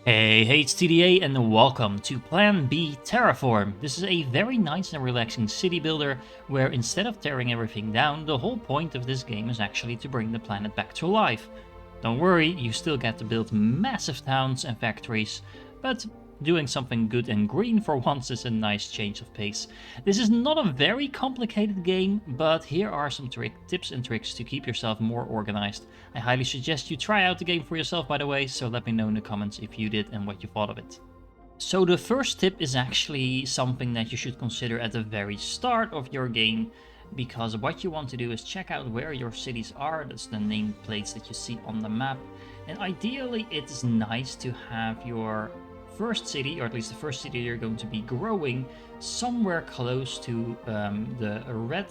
Hey, it's TDA and welcome to Plan B Terraform. This is a very nice and relaxing city builder where instead of tearing everything down, the whole point of this game is actually to bring the planet back to life. Don't worry, you still get to build massive towns and factories, but doing something good and green for once is a nice change of pace. This is not a very complicated game, but here are some tips and tricks to keep yourself more organized. I highly suggest you try out the game for yourself, by the way, so let me know in the comments if you did and what you thought of it. So the first tip is actually something that you should consider at the very start of your game, because what you want to do is check out where your cities are. That's the nameplates that you see on the map, and ideally it's nice to have your first city, or at least the first city you're going to be growing, somewhere close to the red,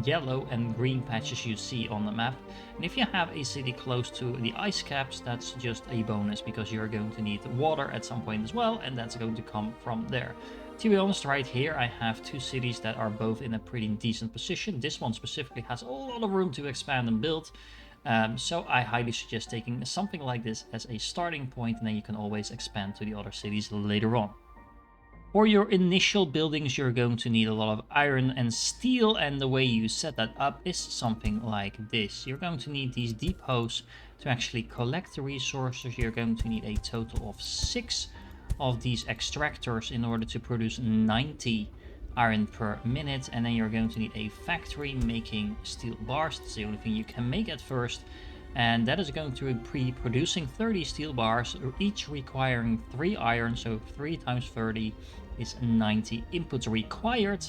yellow and green patches you see on the map. And if you have a city close to the ice caps, that's just a bonus because you're going to need water at some point as well, and that's going to come from there. To be honest, right here I have two cities that are both in a pretty decent position. This one specifically has a lot of room to expand and build. So I highly suggest taking something like this as a starting point, and then you can always expand to the other cities later on. For your initial buildings, you're going to need a lot of iron and steel, and the way you set that up is something like this. You're going to need these depots to actually collect the resources. You're going to need a total of 6 of these extractors in order to produce 90 iron per minute, and then you're going to need a factory making steel bars. That's the only thing you can make at first, and that is going to be producing 30 steel bars, each requiring 3 iron, so 3 times 30 is 90 inputs required.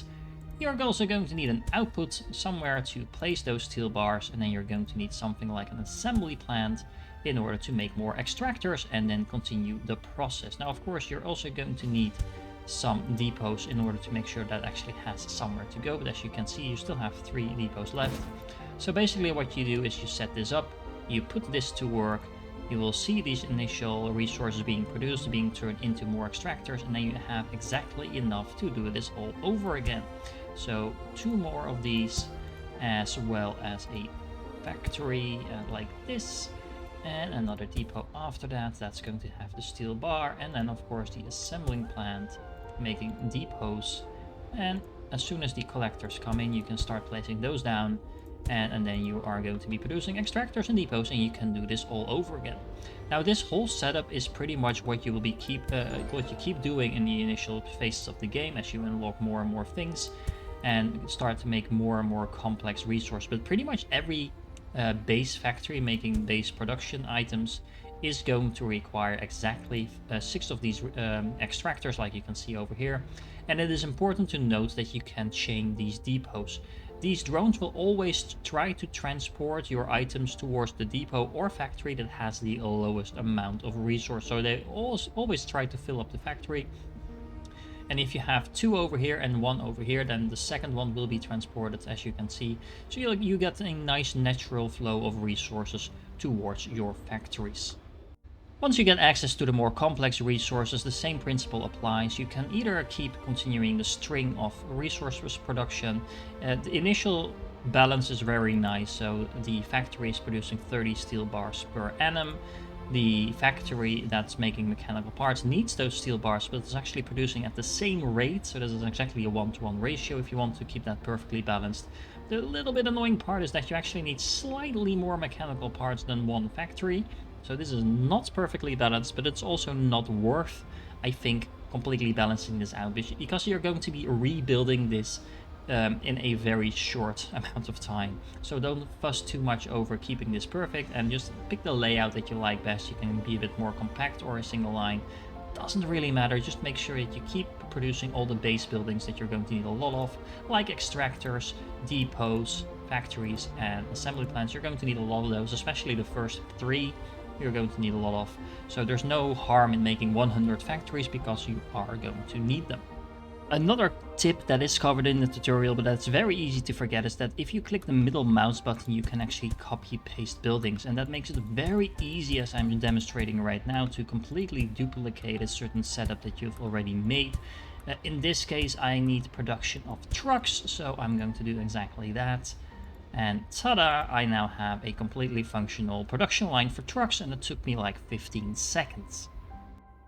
You're also going to need an output somewhere to place those steel bars, and then you're going to need something like an assembly plant in order to make more extractors and then continue the process. Now, of course, you're also going to need some depots in order to make sure that actually has somewhere to go, but as you can see, you still have 3 depots left. So basically what you do is you set this up, you put this to work, you will see these initial resources being produced, being turned into more extractors, and then you have exactly enough to do this all over again. So 2 more of these, as well as a factory like this, and another depot after that. That's going to have the steel bar, and then of course the assembling plant making depots. And as soon as the collectors come in, you can start placing those down, and then you are going to be producing extractors and depots, and you can do this all over again. Now, this whole setup is pretty much what you will be what you keep doing in the initial phases of the game as you unlock more and more things and start to make more and more complex resources. But pretty much every base factory making base production items is going to require exactly 6 of these extractors, like you can see over here. And it is important to note that you can chain these depots. These drones will always try to transport your items towards the depot or factory that has the lowest amount of resource. So they always try to fill up the factory. And if you have 2 over here and 1 over here, then the second one will be transported, as you can see. So you get a nice natural flow of resources towards your factories. Once you get access to the more complex resources, the same principle applies. You can either keep continuing the string of resources production. The initial balance is very nice, so the factory is producing 30 steel bars per annum. The factory that's making mechanical parts needs those steel bars, but it's actually producing at the same rate, so this is exactly a 1-to-1 ratio if you want to keep that perfectly balanced. The little bit annoying part is that you actually need slightly more mechanical parts than one factory. So this is not perfectly balanced, but it's also not worth, I think, completely balancing this out, because you're going to be rebuilding this in a very short amount of time. So don't fuss too much over keeping this perfect, and just pick the layout that you like best. You can be a bit more compact or a single line. Doesn't really matter, just make sure that you keep producing all the base buildings that you're going to need a lot of, like extractors, depots, factories, and assembly plants. You're going to need a lot of those, especially the first 3. You're going to need a lot of. So there's no harm in making 100 factories because you are going to need them. Another tip that is covered in the tutorial, but that's very easy to forget, is that if you click the middle mouse button, you can actually copy paste buildings, and that makes it very easy, as I'm demonstrating right now, to completely duplicate a certain setup that you've already made. In this case, I need production of trucks, so I'm going to do exactly that. And ta-da, I now have a completely functional production line for trucks, and it took me like 15 seconds.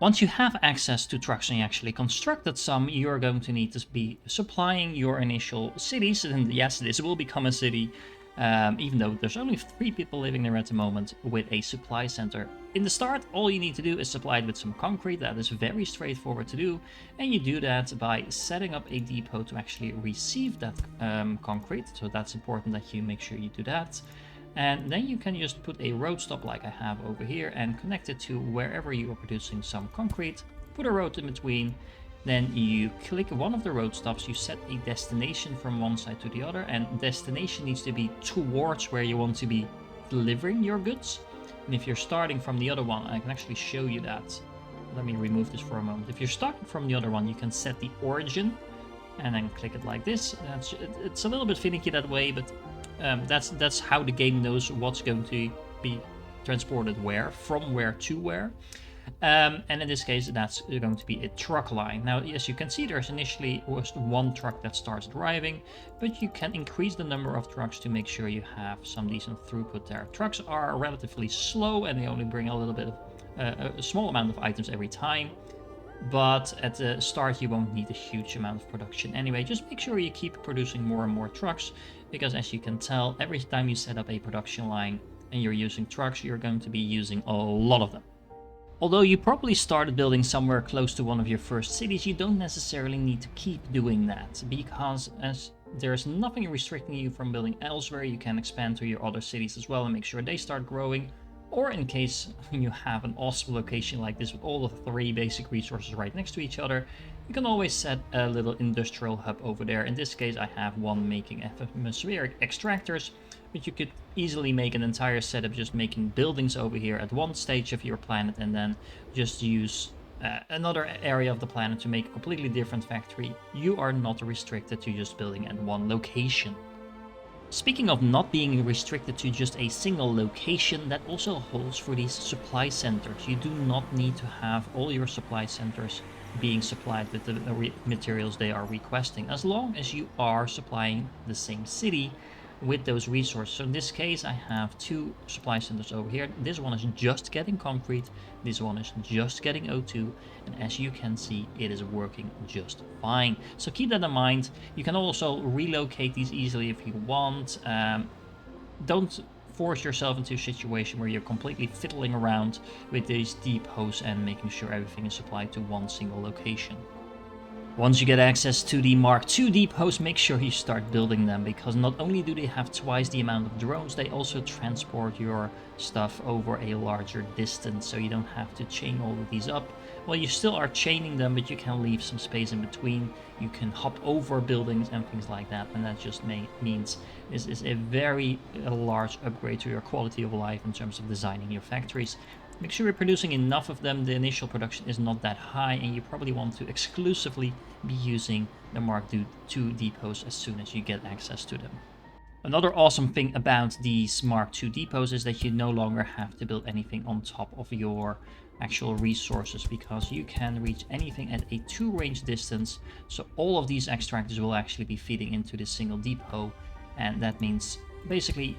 Once you have access to trucks and you actually constructed some, you're going to need to be supplying your initial cities. And yes, this will become a city, even though there's only 3 people living there at the moment, with a supply center. In the start, all you need to do is supply it with some concrete. That is very straightforward to do. And you do that by setting up a depot to actually receive that concrete. So that's important that you make sure you do that. And then you can just put a road stop like I have over here and connect it to wherever you are producing some concrete. Put a road in between. Then you click one of the road stops, you set a destination from one side to the other, and destination needs to be towards where you want to be delivering your goods. And if you're starting from the other one, I can actually show you that. Let me remove this for a moment. If you're starting from the other one, you can set the origin and then click it like this. It's a little bit finicky that way, but that's how the game knows what's going to be transported where, from where to where. And in this case, that's going to be a truck line. Now, as you can see, there's initially just 1 truck that starts driving, but you can increase the number of trucks to make sure you have some decent throughput there. Trucks are relatively slow and they only bring a little bit of a small amount of items every time. But at the start you won't need a huge amount of production anyway. Just make sure you keep producing more and more trucks, because as you can tell, every time you set up a production line and you're using trucks, you're going to be using a lot of them. Although you probably started building somewhere close to one of your first cities, you don't necessarily need to keep doing that, because as there's nothing restricting you from building elsewhere, you can expand to your other cities as well and make sure they start growing. Or in case you have an awesome location like this with all the 3 basic resources right next to each other, you can always set a little industrial hub over there. In this case, I have one making atmospheric extractors, but you could easily make an entire setup just making buildings over here at one stage of your planet, and then just use another area of the planet to make a completely different factory. You are not restricted to just building at one location. Speaking of not being restricted to just a single location, that also holds for these supply centers. You do not need to have all your supply centers being supplied with the materials they are requesting, as long as you are supplying the same city with those resources. So in this case, I have 2 supply centers over here. This one is just getting concrete, this one is just getting O2, and as you can see, it is working just fine. So keep that in mind. You can also relocate these easily if you want. Don't force yourself into a situation where you're completely fiddling around with these depots and making sure everything is supplied to one single location. Once you get access to the Mark II depots, make sure you start building them, because not only do they have twice the amount of drones, they also transport your stuff over a larger distance, so you don't have to chain all of these up. Well, you still are chaining them, but you can leave some space in between. You can hop over buildings and things like that, and that just means this is a very large upgrade to your quality of life in terms of designing your factories. Make sure you're producing enough of them. The initial production is not that high, and you probably want to exclusively be using the Mark II depots as soon as you get access to them. Another awesome thing about these Mark II depots is that you no longer have to build anything on top of your actual resources, because you can reach anything at a 2 range distance. So all of these extractors will actually be feeding into this single depot, and that means basically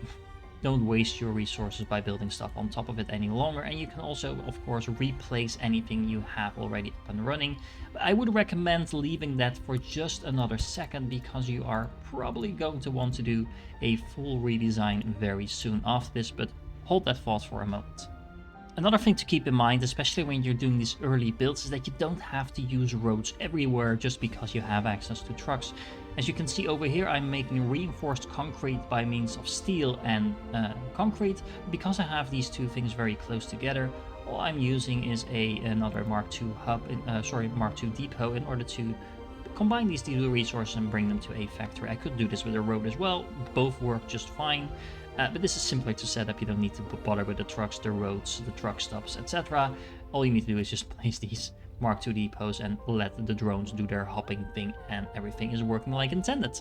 don't waste your resources by building stuff on top of it any longer. And you can also, of course, replace anything you have already up and running. But I would recommend leaving that for just another second, because you are probably going to want to do a full redesign very soon after this, but hold that thought for a moment. Another thing to keep in mind, especially when you're doing these early builds, is that you don't have to use roads everywhere just because you have access to trucks. As you can see over here, I'm making reinforced concrete by means of steel and concrete. Because I have these 2 things very close together, all I'm using is another Mark II Mark II depot in order to combine these 2 resources and bring them to a factory. I could do this with a road as well, both work just fine. But this is simpler to set up. You don't need to bother with the trucks, the roads, the truck stops, etc. All you need to do is just place these Mark II depots and let the drones do their hopping thing, and everything is working like intended.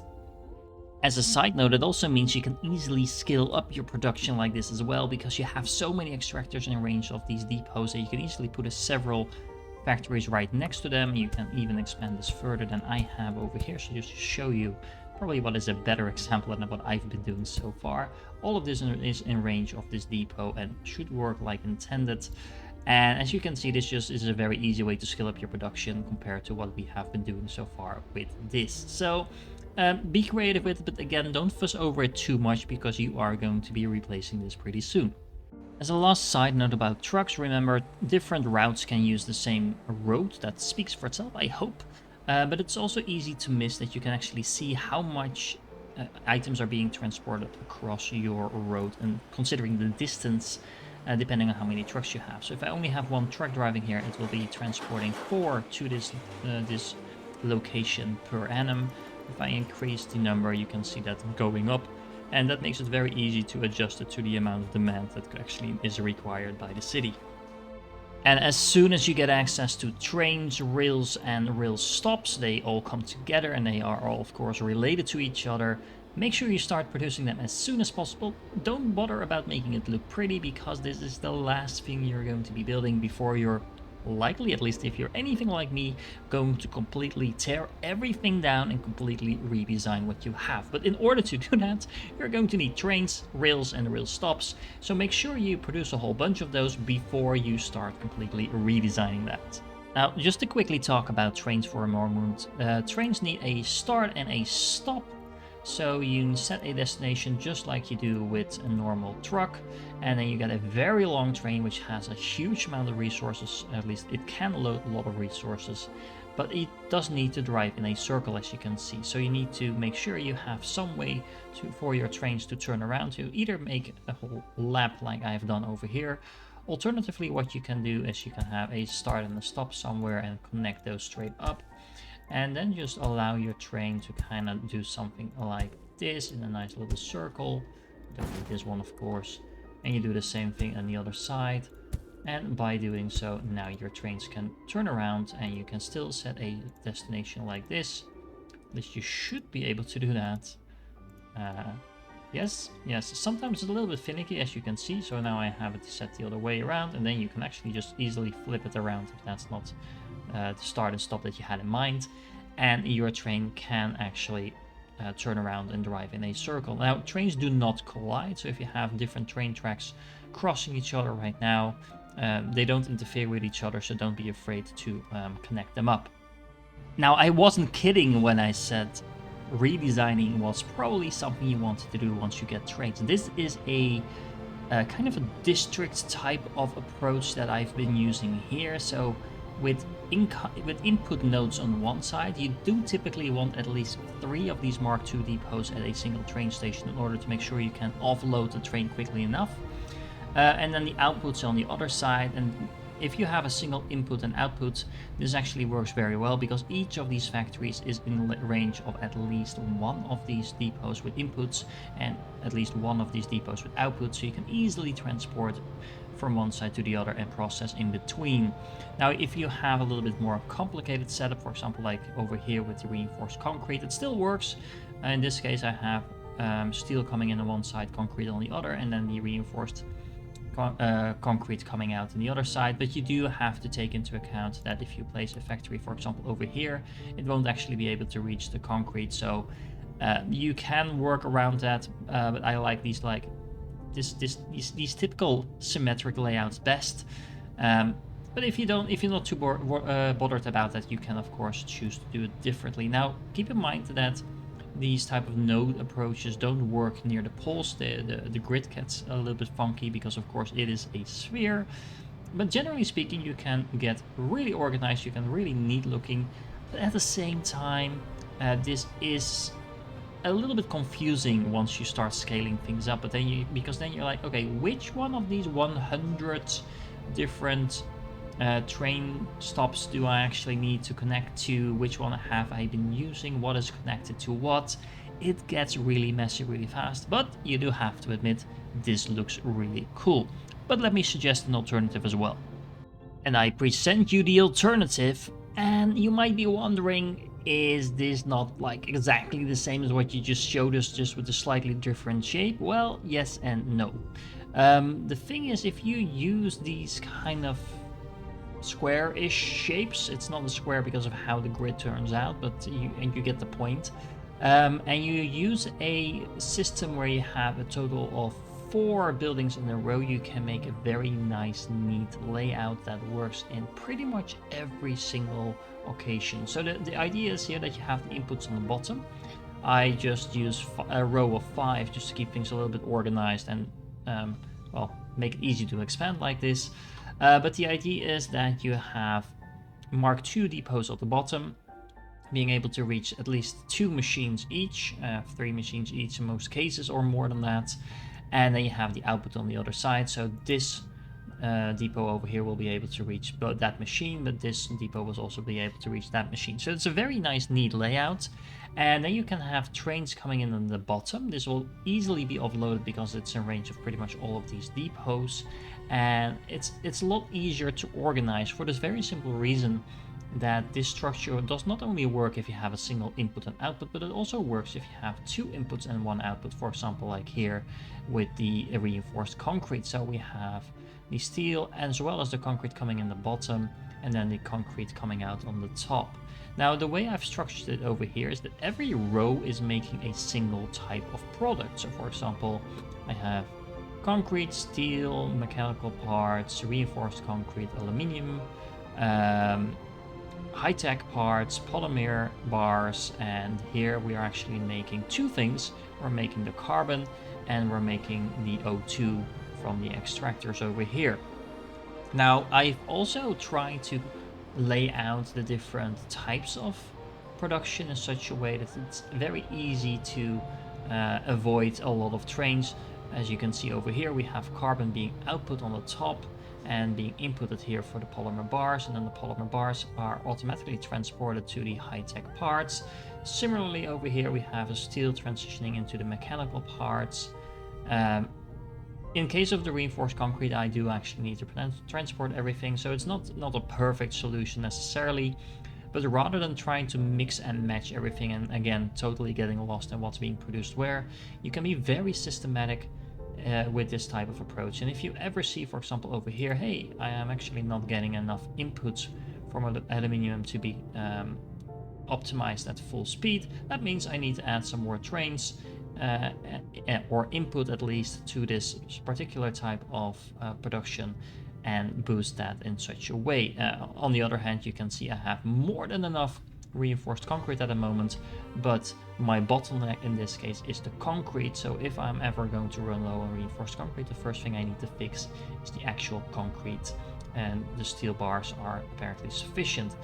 As a side note, it also means you can easily scale up your production like this as well, because you have so many extractors in range of these depots that you can easily put several factories right next to them. You can even expand this further than I have over here. So just to show you probably what is a better example than what I've been doing so far. All of this is in range of this depot and should work like intended. And as you can see, this just is a very easy way to scale up your production compared to what we have been doing so far with this. So be creative with it, but again, don't fuss over it too much because you are going to be replacing this pretty soon. As a last side note about trucks, remember different routes can use the same road. That speaks for itself, I hope. But it's also easy to miss that you can actually see how much items are being transported across your road, and considering the distance depending on how many trucks you have. So if I only have one truck driving here, it will be transporting 4 to this location per annum. If I increase the number, you can see that going up, and that makes it very easy to adjust it to the amount of demand that actually is required by the city. And as soon as you get access to trains, rails, and rail stops, they all come together and they are all, of course, related to each other. Make sure you start producing them as soon as possible. Don't bother about making it look pretty, because this is the last thing you're going to be building before you're likely, at least if you're anything like me, going to completely tear everything down and completely redesign what you have. But in order to do that, you're going to need trains, rails, and rail stops. So make sure you produce a whole bunch of those before you start completely redesigning that. Now, just to quickly talk about trains for a moment. Trains need a start and a stop. So you set a destination just like you do with a normal truck, and then you get a very long train which has a huge amount of resources. At least it can load a lot of resources, but it does need to drive in a circle, as you can see. So you need to make sure you have some way for your trains to turn around, to either make a whole lap like I've done over here. Alternatively, what you can do is you can have a start and a stop somewhere and connect those straight up. And then just allow your train to kind of do something like this in a nice little circle. Don't need this one, of course. And you do the same thing on the other side. And by doing so, now your trains can turn around and you can still set a destination like this. At least you should be able to do that. Yes. Sometimes it's a little bit finicky, as you can see. So now I have it set the other way around, and then you can actually just easily flip it around if that's not the start and stop that you had in mind, and your train can actually turn around and drive in a circle. Now, trains do not collide, so if you have different train tracks crossing each other right now, they don't interfere with each other, so don't be afraid to connect them up. Now, I wasn't kidding when I said redesigning was probably something you wanted to do once you get trains. This is a kind of a district type of approach that I've been using here. So with input nodes on one side, you do typically want at least 3 of these Mark II depots at a single train station in order to make sure you can offload the train quickly enough. And then the outputs on the other side. And if you have a single input and output, this actually works very well, because each of these factories is in range of at least one of these depots with inputs and at least one of these depots with outputs, so you can easily transport from one side to the other and process in between. Now, if you have a little bit more complicated setup, for example, like over here with the reinforced concrete, it still works. In this case, I have steel coming in on one side, concrete on the other, and then the reinforced concrete coming out on the other side. But you do have to take into account that if you place a factory, for example, over here, it won't actually be able to reach the concrete. So you can work around that, but I like these these typical symmetric layouts best. But if you're not too bothered about that, you can of course choose to do it differently. Now, keep in mind that these type of node approaches don't work near the poles. The grid gets a little bit funky because of course it is a sphere. But generally speaking, you can get really organized, you can really neat looking, but at the same time, this is a little bit confusing once you start scaling things up. But then because then you're like, okay, which one of these 100 different train stops do I actually need to connect to? Which one have I been using? What is connected to what? It gets really messy really fast, but you do have to admit this looks really cool. But let me suggest an alternative as well. And I present you the alternative, and you might be wondering, is this not like exactly the same as what you just showed us, just with a slightly different shape? Well, yes and no. The thing is, if you use these kind of square-ish shapes, it's not a square because of how the grid turns out, but you get the point. And you use a system where you have a total of 4 buildings in a row, you can make a very nice, neat layout that works in pretty much every single occasion. So the idea is here that you have the inputs on the bottom. I just use a row of 5 just to keep things a little bit organized and, well, make it easy to expand like this. But the idea is that you have Mark II depots at the bottom, being able to reach at least 2 machines each, 3 machines each in most cases, or more than that. And then you have the output on the other side. So this depot over here will be able to reach that machine, but this depot will also be able to reach that machine. So it's a very nice, neat layout. And then you can have trains coming in on the bottom. This will easily be offloaded because it's in range of pretty much all of these depots. And it's a lot easier to organize for this very simple reason that this structure does not only work if you have a single input and output, but it also works if you have 2 inputs and 1 output, for example, like here with the reinforced concrete. So we have the steel as well as the concrete coming in the bottom, and then the concrete coming out on the top. Now, the way I've structured it over here is that every row is making a single type of product. So for example, I have concrete, steel, mechanical parts, reinforced concrete, aluminium, high-tech parts, polymer bars, and here we are actually making 2 things. We're making the carbon and we're making the O2 from the extractors over here. Now, I've also tried to lay out the different types of production in such a way that it's very easy to avoid a lot of trains. As you can see over here, we have carbon being output on the top and being inputted here for the polymer bars, and then the polymer bars are automatically transported to the high-tech parts. Similarly, over here we have a steel transitioning into the mechanical parts. In case of the reinforced concrete, I do actually need to transport everything, so it's not a perfect solution necessarily, but rather than trying to mix and match everything and again totally getting lost in what's being produced where, you can be very systematic with this type of approach. And if you ever see, for example, over here, hey, I am actually not getting enough inputs from aluminium to be optimized at full speed, that means I need to add some more trains or input at least to this particular type of production and boost that in such a way. On the other hand, you can see I have more than enough reinforced concrete at the moment, but my bottleneck in this case is the concrete. So if I'm ever going to run low on reinforced concrete, the first thing I need to fix is the actual concrete, and the steel bars are apparently sufficient.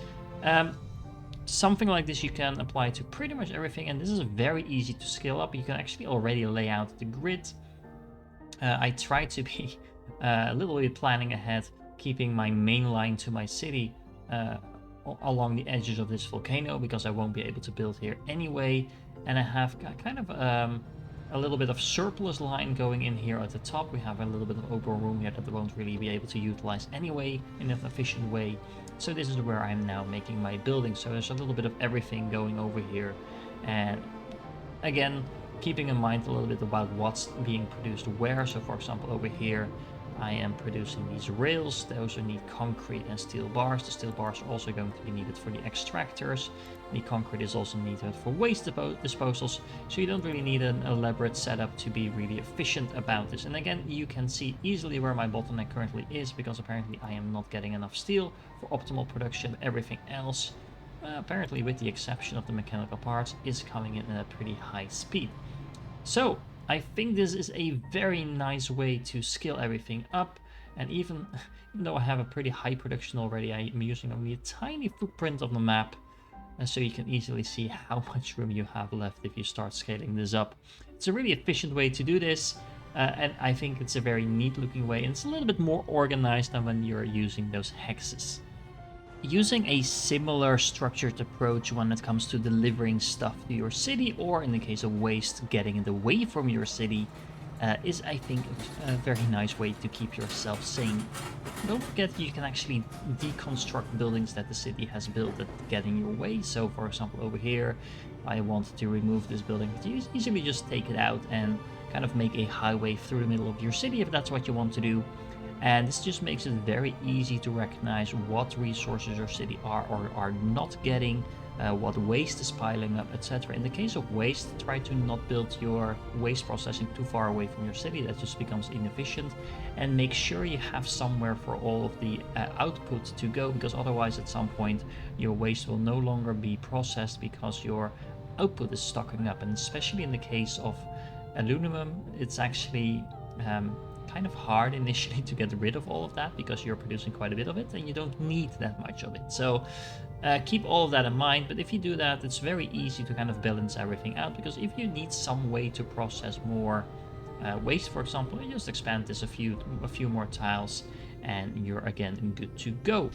Something like this you can apply to pretty much everything, and this is very easy to scale up. You can actually already lay out the grid. I try to be a little bit planning ahead, keeping my main line to my city along the edges of this volcano, because I won't be able to build here anyway, and I have kind of a little bit of surplus line going in here at the top. We have a little bit of open room here that I won't really be able to utilize anyway in an efficient way. So this is where I'm now making my building. So there's a little bit of everything going over here, and again keeping in mind a little bit about what's being produced where. So for example, over here I am producing these rails. They also need concrete and steel bars. The steel bars are also going to be needed for the extractors. The concrete is also needed for waste disposals. So you don't really need an elaborate setup to be really efficient about this. And again, you can see easily where my bottleneck currently is, because apparently I am not getting enough steel for optimal production. Everything else, apparently with the exception of the mechanical parts, is coming in at a pretty high speed. So I think this is a very nice way to scale everything up, and even though I have a pretty high production already, I am using only a tiny footprint of the map, so you can easily see how much room you have left if you start scaling this up. It's a really efficient way to do this, and I think it's a very neat looking way, and it's a little bit more organized than when you're using those hexes. Using a similar structured approach when it comes to delivering stuff to your city, or in the case of waste, getting it away from your city, is, I think, a very nice way to keep yourself sane. Don't forget, you can actually deconstruct buildings that the city has built that get in your way. So for example, over here, I want to remove this building. You easily just take it out and kind of make a highway through the middle of your city if that's what you want to do. And this just makes it very easy to recognize what resources your city are or are not getting, what waste is piling up, etc. In the case of waste, try to not build your waste processing too far away from your city. That just becomes inefficient. And make sure you have somewhere for all of the output to go, because otherwise at some point your waste will no longer be processed because your output is stocking up. And especially in the case of aluminum, it's actually kind of hard initially to get rid of all of that because you're producing quite a bit of it and you don't need that much of it. So keep all of that in mind, but if you do that, it's very easy to kind of balance everything out, because if you need some way to process more waste, for example, you just expand this a few more tiles and you're again good to go.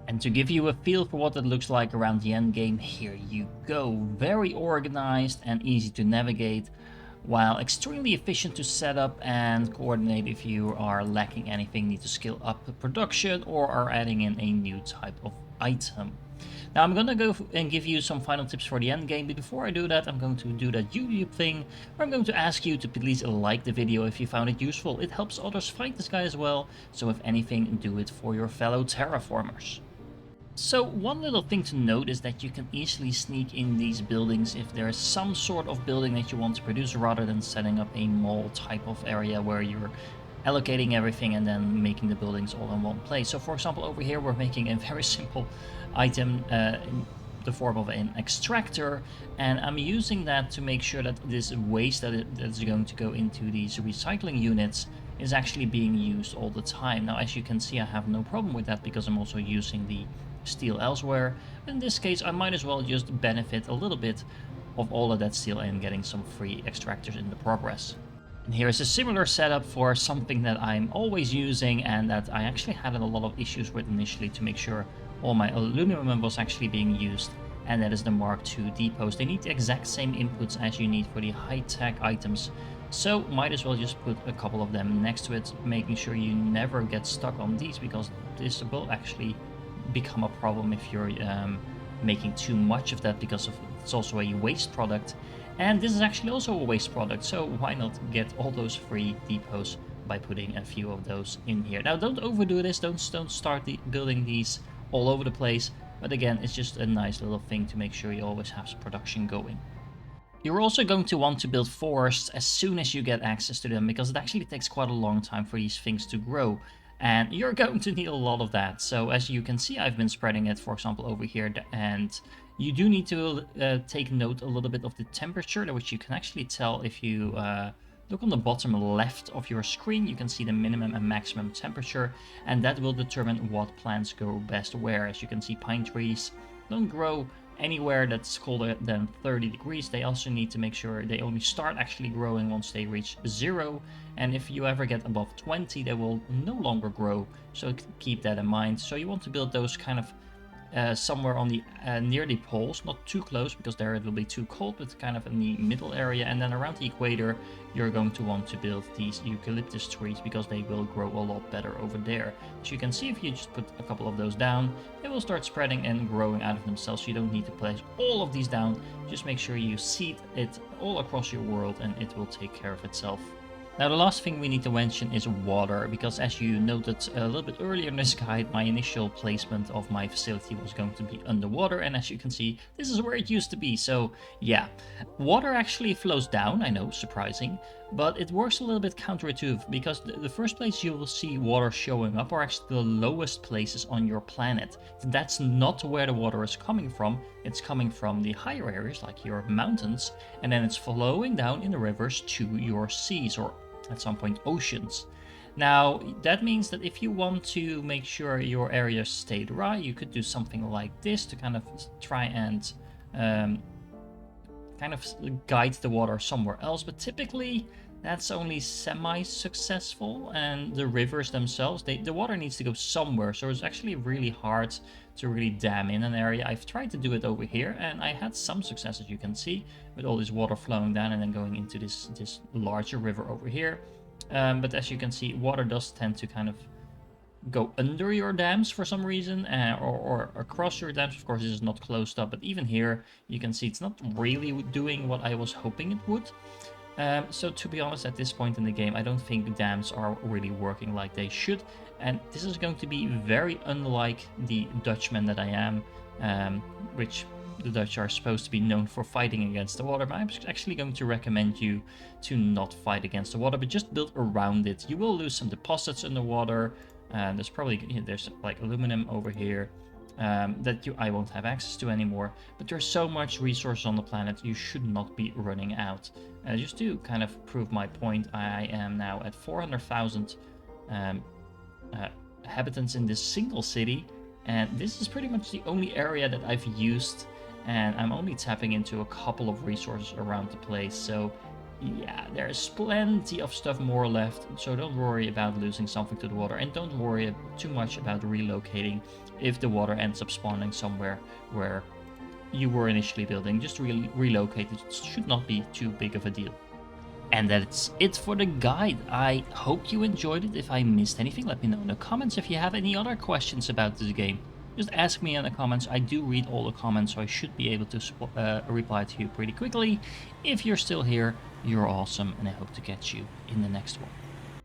And to give you a feel for what it looks like around the end game, here you go. Very organized and easy to navigate, while extremely efficient to set up and coordinate if you are lacking anything, need to scale up the production, or are adding in a new type of item. Now I'm gonna go and give you some final tips for the end game, but before I do that, I'm going to do that YouTube thing where I'm going to ask you to please like the video if you found it useful. It helps others find this guy as well, so if anything, do it for your fellow terraformers. So one little thing to note is that you can easily sneak in these buildings if there is some sort of building that you want to produce, rather than setting up a mall type of area where you're allocating everything and then making the buildings all in one place. So for example, over here we're making a very simple item in the form of an extractor, and I'm using that to make sure that this waste that's going to go into these recycling units is actually being used all the time. Now as you can see, I have no problem with that because I'm also using the steel elsewhere. In this case, I might as well just benefit a little bit of all of that steel and getting some free extractors in the progress. And here is a similar setup for something that I'm always using and that I actually had a lot of issues with initially, to make sure all my aluminum was actually being used, and that is the Mark II depots. They need the exact same inputs as you need for the high-tech items, so might as well just put a couple of them next to it, making sure you never get stuck on these, because this will actually become a problem if you're making too much of that, because it's also a waste product, and this is actually also a waste product, so why not get all those free depots by putting a few of those in here. Now don't overdo this, don't start building these all over the place, but again, it's just a nice little thing to make sure you always have some production going. You're also going to want to build forests as soon as you get access to them, because it actually takes quite a long time for these things to grow. And you're going to need a lot of that. So as you can see, I've been spreading it, for example, over here. And you do need to take note a little bit of the temperature, which you can actually tell if you look on the bottom left of your screen. You can see the minimum and maximum temperature, and that will determine what plants grow best where. As you can see, pine trees don't grow anywhere that's colder than 30 degrees. They also need to make sure they only start actually growing once they reach 0, and if you ever get above 20, they will no longer grow, so keep that in mind. So you want to build those kind of somewhere on the near the poles, not too close because there it will be too cold, but kind of in the middle area. And then around the equator, you're going to want to build these eucalyptus trees because they will grow a lot better over there. As you can see, if you just put a couple of those down, they will start spreading and growing out of themselves. You don't need to place all of these down, just make sure you seed it all across your world and it will take care of itself. Now the last thing we need to mention is water, because as you noted a little bit earlier in this guide, my initial placement of my facility was going to be underwater, and as you can see, this is where it used to be. So yeah, water actually flows down, I know, surprising, but it works a little bit counterintuitive, because the first place you will see water showing up are actually the lowest places on your planet. That's not where the water is coming from. It's coming from the higher areas like your mountains, and then it's flowing down in the rivers to your seas, or at some point oceans. Now that means that if you want to make sure your area stay dry, you could do something like this to kind of try and kind of guide the water somewhere else, but typically that's only semi-successful, and the rivers themselves, the water needs to go somewhere, so it's actually really hard to really dam in an area. I've tried to do it over here, and I had some success, as you can see, with all this water flowing down and then going into this larger river over here. But as you can see, water does tend to kind of go under your dams for some reason, or across your dams. Of course, this is not closed up, but even here, you can see it's not really doing what I was hoping it would. So to be honest, at this point in the game, I don't think dams are really working like they should, and this is going to be very unlike the Dutchman that I am, which the Dutch are supposed to be known for fighting against the water, but I'm actually going to recommend you to not fight against the water, but just build around it. You will lose some deposits in the water, and there's like aluminum over here, that I won't have access to anymore, but there's so much resources on the planet, you should not be running out. Just to kind of prove my point, I am now at 400,000 inhabitants in this single city, and this is pretty much the only area that I've used, and I'm only tapping into a couple of resources around the place, so yeah, there's plenty of stuff more left, so don't worry about losing something to the water, and don't worry too much about relocating if the water ends up spawning somewhere where you were initially building. Just relocate, it should not be too big of a deal. And that's it for the guide. I hope you enjoyed it. If I missed anything, let me know in the comments. If you have any other questions about this game, just ask me in the comments. I do read all the comments, so I should be able to reply to you pretty quickly. If you're still here, you're awesome, and I hope to catch you in the next one.